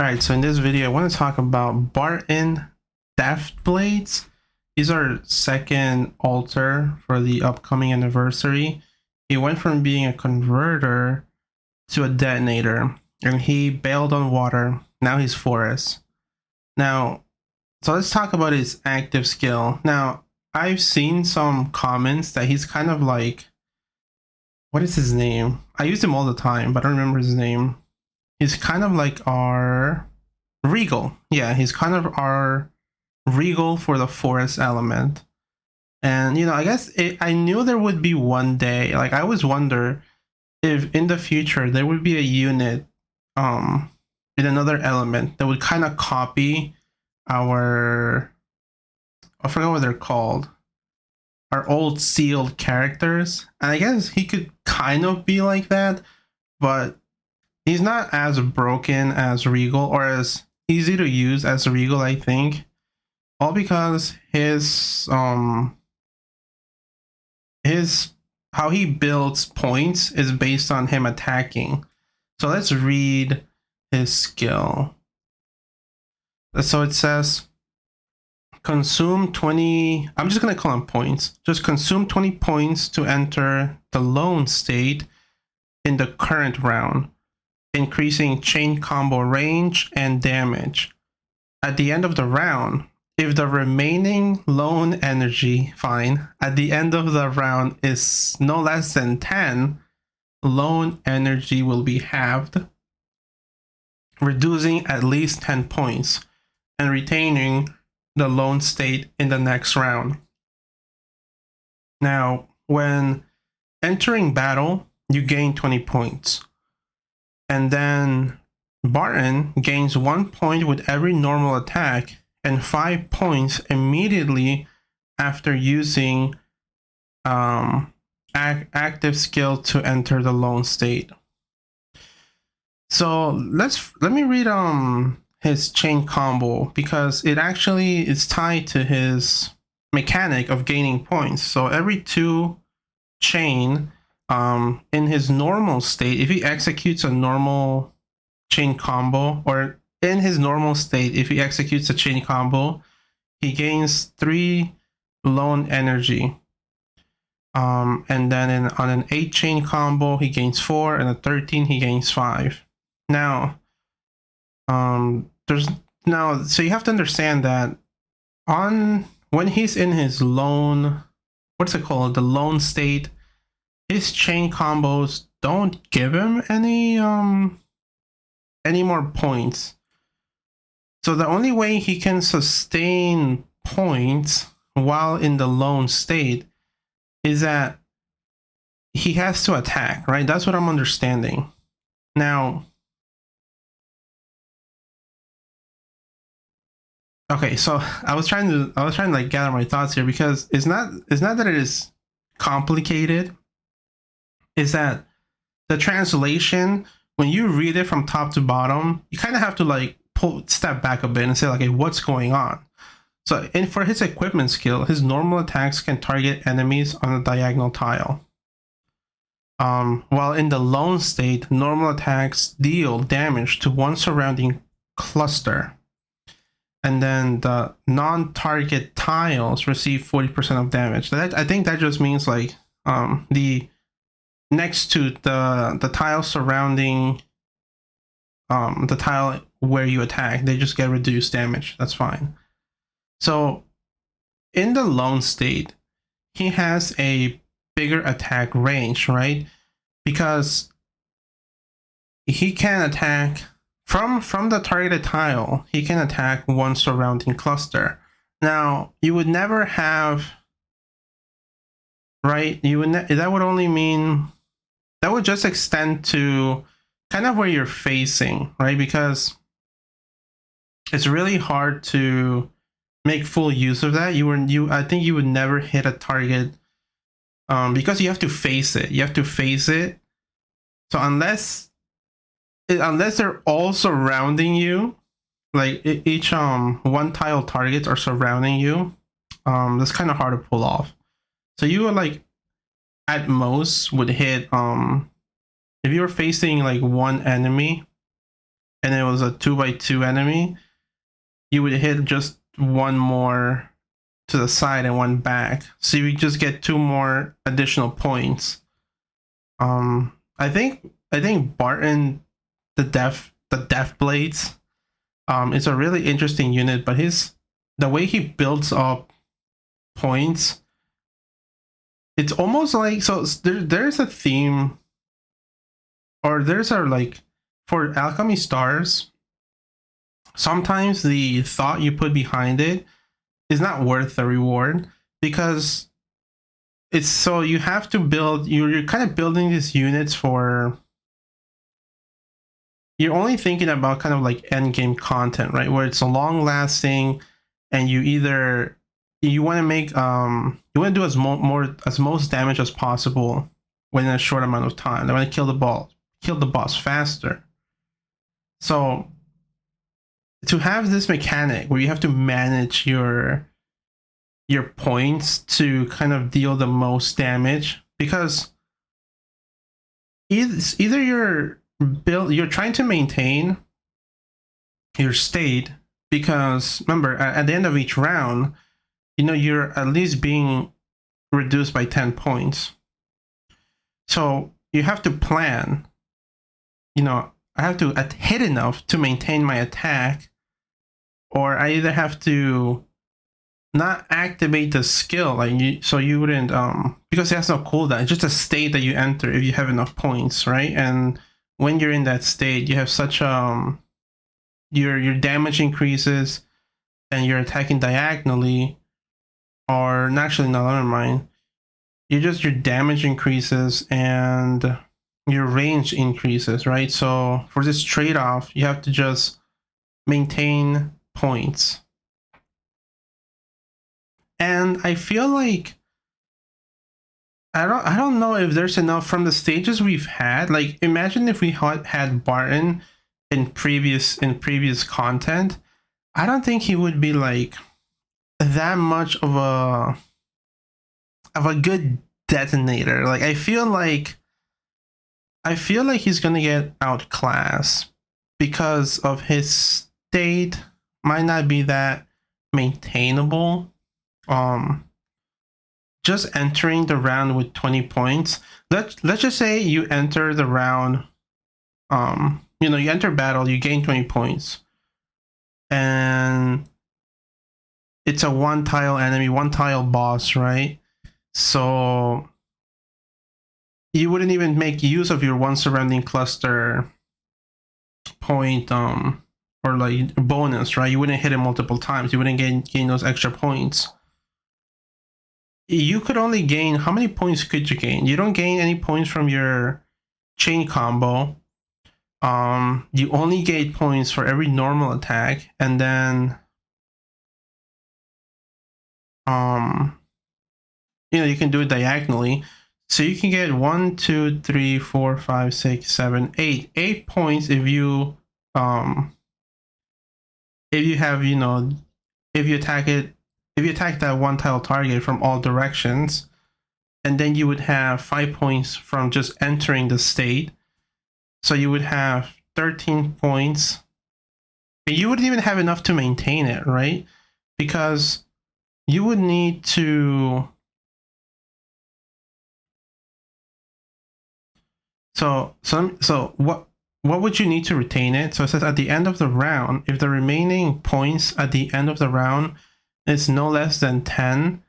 Alright, so in this video I want to talk about Barton Deft blades. These are second altar for the upcoming anniversary. He went from being a converter to a detonator, and he bailed on water. Now he's forest. Now, so let's talk about his active skill. Now, I've seen some comments that he's kind of like, what is his name? I use him all the time, but I don't remember his name. He's kind of like our Regal. Yeah, he's kind of our Regal for the forest element. And, you know, I guess I knew there would be one day, like I always wonder if in the future there would be a unit in another element that would kind of copy our, I forgot what they're called, our old sealed characters. And I guess he could kind of be like that, but he's not as broken as Regal or as easy to use as Regal, I think. All because his how he builds points is based on him attacking. So let's read his skill. So it says consume 20, I'm just gonna call them points. Just consume 20 points to enter the lone state in the current round, increasing chain combo range and damage. At the end of the round, if the remaining lone energy, at the end of the round is no less than 10, lone energy will be halved, reducing at least 10 points and retaining the lone state in the next round. Now, when entering battle, you gain 20 points. And then Barton gains 1 point with every normal attack and 5 points immediately after using active skill to enter the lone state. So let me read his chain combo, because it actually is tied to his mechanic of gaining points. So every 2 chain in his normal state, if he executes a normal chain combo, or in his normal state, if he executes a chain combo, he gains 3 lone energy. And then on an 8 chain combo, he gains 4, and a 13 he gains 5. Now, so you have to understand that when he's in his lone, what's it called, the lone state, his chain combos don't give him any more points. So the only way he can sustain points while in the lone state is that he has to attack, right? That's what I'm understanding. Now, okay, so I was trying to like gather my thoughts here, because it's not that it is complicated. Is that the translation, when you read it from top to bottom, you kind of have to like step back a bit and say, like, okay, what's going on? So, and for his equipment skill, his normal attacks can target enemies on a diagonal tile. While in the lone state, normal attacks deal damage to one surrounding cluster. And then the non-target tiles receive 40% of damage. I think that just means like the next to the tile surrounding the tile where you attack, they just get reduced damage. That's fine. So in the lone state, he has a bigger attack range, right? Because he can attack from the targeted tile, he can attack one surrounding cluster. Now, you would never have, right? That would only mean, that would just extend to kind of where you're facing, right? Because it's really hard to make full use of that. I think you would never hit a target because you have to face it. You have to face it. So unless they're all surrounding you, like each one tile targets are surrounding you, that's kind of hard to pull off. So you would like at most would hit if you were facing like one enemy, and it was a 2x2 enemy, you would hit just one more to the side and one back, so you just get 2 more additional points. I think Barton the Deft Blades is a really interesting unit, but the way he builds up points, it's almost like, so there's a theme, or there's a, like, for alchemy stars, sometimes the thought you put behind it is not worth the reward, because it's, so you have to build, you're kind of building these units for, you're only thinking about kind of like end game content, right? Where it's a long lasting, and you either, you want to make, you want to do as most damage as possible within a short amount of time. They want to kill the boss faster. So to have this mechanic where you have to manage your points to kind of deal the most damage, because either you're trying to maintain your state, because remember, at the end of each round, you're at least being reduced by 10 points. So you have to plan, I have to hit enough to maintain my attack, or I either have to not activate the skill, so you wouldn't, because it has no cooldown. It's just a state that you enter if you have enough points, right? And when you're in that state, you have such your damage increases, and you're attacking diagonally, or actually, no, never mind. Your damage increases and your range increases, right? So for this trade-off, you have to just maintain points. And I feel like I don't know if there's enough from the stages we've had. Like, imagine if we had Barton in previous content. I don't think he would be like that much of a good detonator. Like, I feel like he's gonna get outclassed because of his state might not be that maintainable. Just entering the round with 20 points. Let's just say you enter the round, you enter battle, you gain 20 points, and it's a 1-tile enemy, 1-tile boss, right? So you wouldn't even make use of your one surrounding cluster point, or like bonus, right? You wouldn't hit it multiple times. You wouldn't gain those extra points. You could only gain, how many points could you gain? You don't gain any points from your chain combo. You only gain points for every normal attack, and then you can do it diagonally. So you can get 1, 2, 3, 4, 5, 6, 7, 8. 8 points if you have, if you attack that 1-tile target from all directions, and then you would have 5 points from just entering the state. So you would have 13 points. And you wouldn't even have enough to maintain it, right? Because you would need to... So what would you need to retain it? So it says at the end of the round, if the remaining points at the end of the round is no less than 10,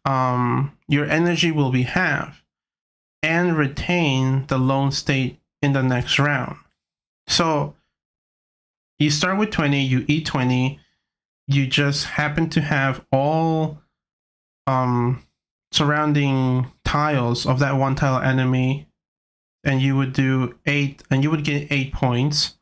your energy will be halved and retain the lone state in the next round. So you start with 20, you eat 20, you just happen to have all surrounding tiles of that 1-tile enemy, and you would do 8, and you would get 8 points,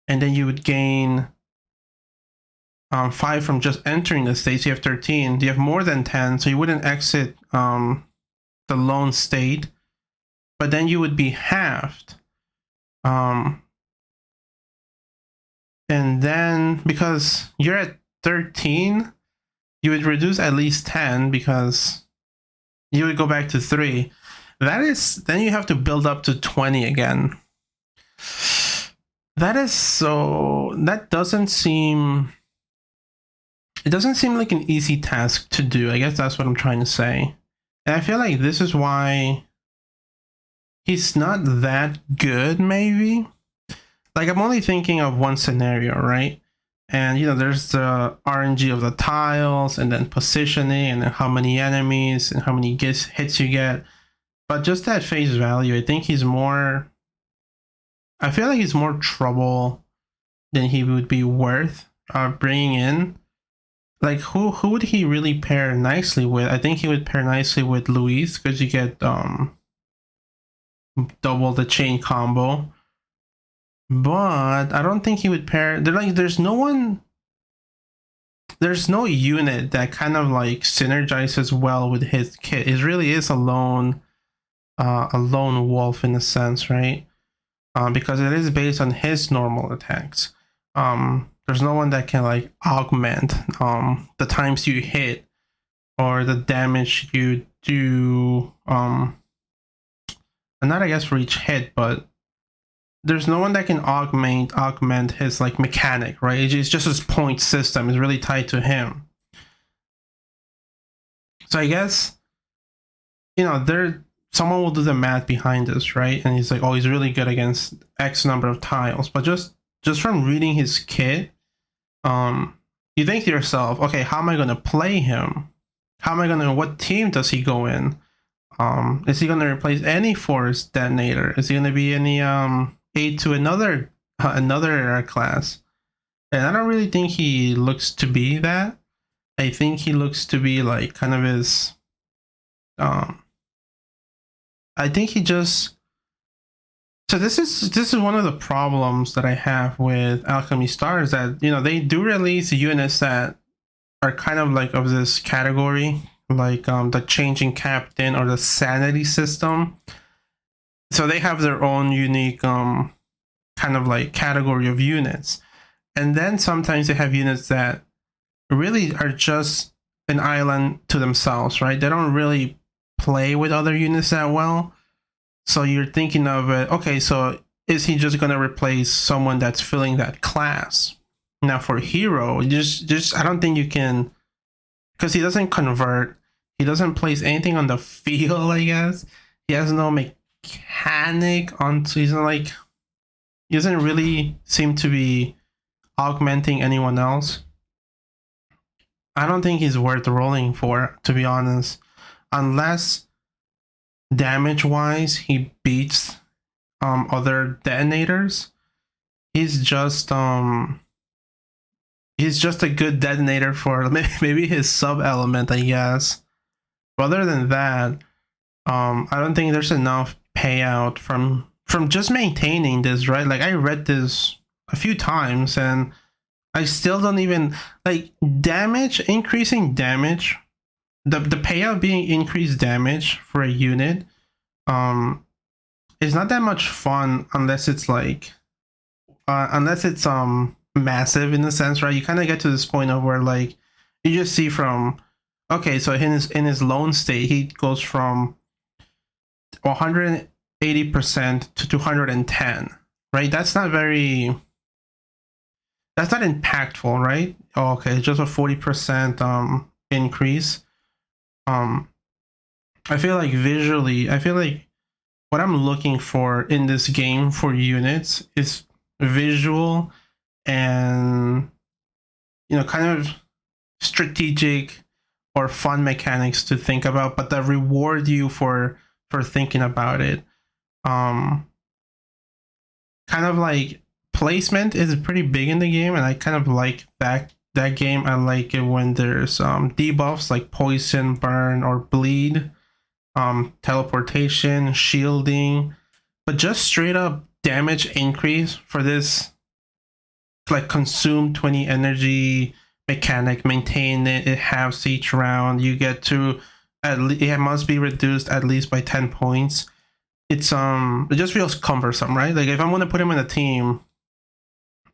and then you would gain 5 from just entering the state, so you have 13. You have more than 10, so you wouldn't exit the lone state, but then you would be halved. And then, because you're at 13, you would reduce at least 10, because you would go back to 3. Then you have to build up to 20 again. that doesn't seem, it doesn't seem like an easy task to do. I guess that's what I'm trying to say. And I feel like this is why he's not that good, maybe. Like, I'm only thinking of one scenario, right? And, there's the RNG of the tiles, and then positioning, and then how many enemies, and how many hits you get. But just at face value, I think I feel like he's more trouble than he would be worth bringing in. Like, who would he really pair nicely with? I think he would pair nicely with Luis, because you get double the chain combo. But I don't think he would pair. There's no unit that kind of like synergizes well with his kit. It really is a lone wolf in a sense, right? Because it is based on his normal attacks. There's no one that can like augment the times you hit or the damage you do. And not, I guess, for each hit, but there's no one that can augment his like mechanic, right? It's just his point system is really tied to him. So I guess someone will do the math behind this, right? And he's like, oh, he's really good against X number of tiles. But just from reading his kit, you think to yourself, okay, how am I gonna play him? What team does he go in? Is he gonna replace any force detonator? Is he gonna be any aid to another class? And I don't really think he looks to be that. I think he looks to be like kind of his I think he just, so this is one of the problems that I have with Alchemy Stars, that they do release units that are kind of like of this category, like the changing captain or the sanity system. So they have their own unique kind of like category of units, and then sometimes they have units that really are just an island to themselves, right? They don't really play with other units that well. So you're thinking of it, okay, so is he just gonna replace someone that's filling that class? Now for hero, just I don't think you can, because he doesn't convert, he doesn't place anything on the field, I guess. He has no mechanic onto, he doesn't really seem to be augmenting anyone else. I don't think he's worth rolling for, to be honest, unless damage wise he beats other detonators. He's just a good detonator for maybe his sub element, I guess. But other than that, I don't think there's enough payout from just maintaining this, right? Like, I read this a few times and I still don't even like increasing damage, the payout being increased damage for a unit is not that much fun unless it's like massive in a sense, right? You kind of get to this point of where like you just see from, okay, so in his lone state he goes from 180% to 210, right? That's not impactful, right? Oh, okay, just a 40% increase. I feel like visually, what I'm looking for in this game for units is visual and kind of strategic or fun mechanics to think about, but that reward you for thinking about it. Kind of like placement is pretty big in the game, and I kind of like that game. I like it when there's debuffs like poison, burn, or bleed, teleportation, shielding, but just straight up damage increase for this, like consume 20 energy mechanic, maintain it halves each round. You get to it must be reduced at least by 10 points. It's it just feels cumbersome, right? Like if I'm gonna put him in a team,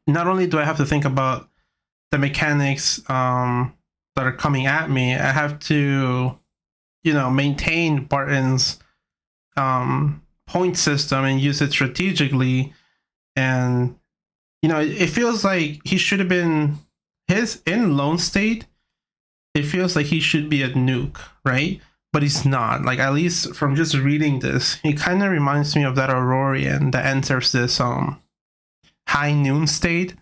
not only do I have to think about the mechanics that are coming at me, I have to maintain Barton's point system and use it strategically, and You know, it feels like he should have been his in Lone State. It feels like he should be a nuke, right? But he's not. Like, at least from just reading this, he kind of reminds me of that Aurorian that enters this high noon state.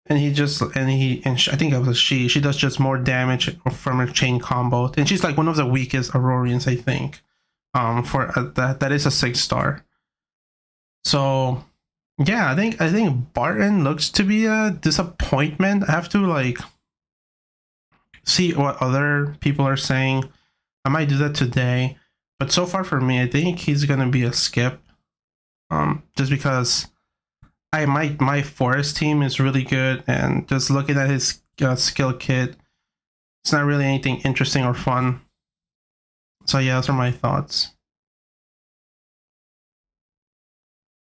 And he just I think it was she does just more damage from her chain combo, and she's like one of the weakest Aurorians, I think. For that is a 6-star. So yeah, I think Barton looks to be a disappointment. I have to like see what other people are saying. I might do that today, but so far for me, I think he's gonna be a skip. Just because my forest team is really good, and just looking at his skill kit, it's not really anything interesting or fun. So yeah, those are my thoughts.